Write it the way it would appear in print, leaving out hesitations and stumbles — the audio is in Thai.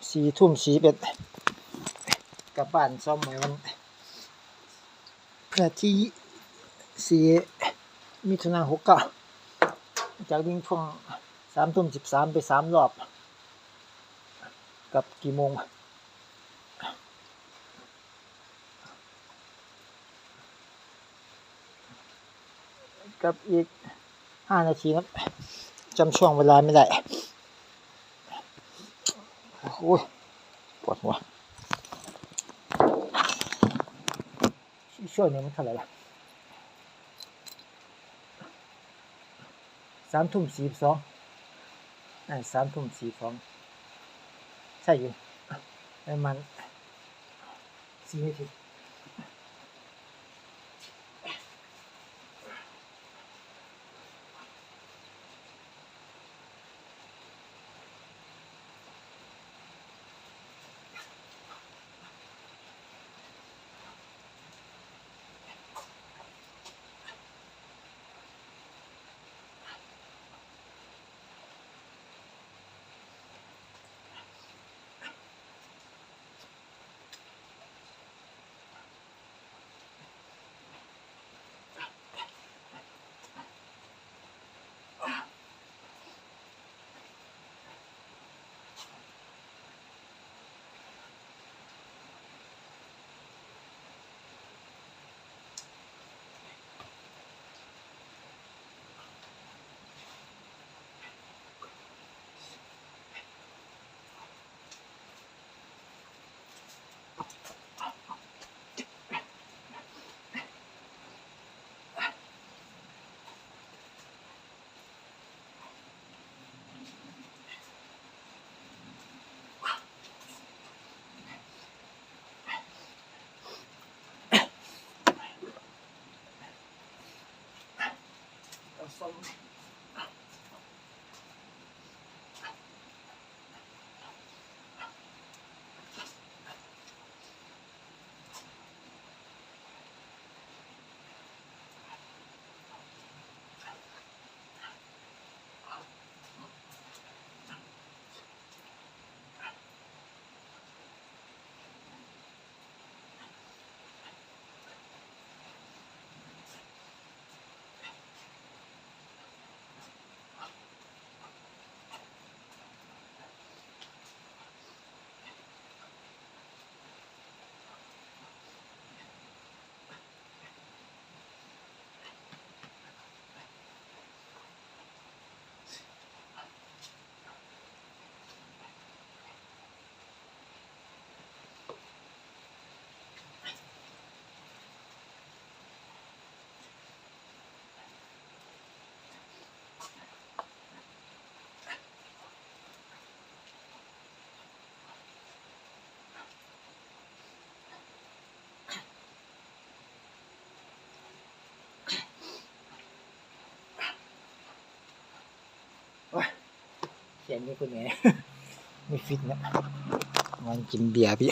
4:41 กลับบ้านซ้อมมื้อวันที่4มิถุนายน69จากวิ่งช่วง 3:13 ไป3รอบกับกี่โมงกับอีก5นาทีนะจำช่วงเวลาไม่ได้โอ้ยปวดหัวช่วงนี้มันเท่าไหร่ล่ะ 3:42 3:42 ใช่อยู่ประมาณ4นาทีเขียนนี่คุณแม่ไม่ฟิตนะมันกินเบียร์พี่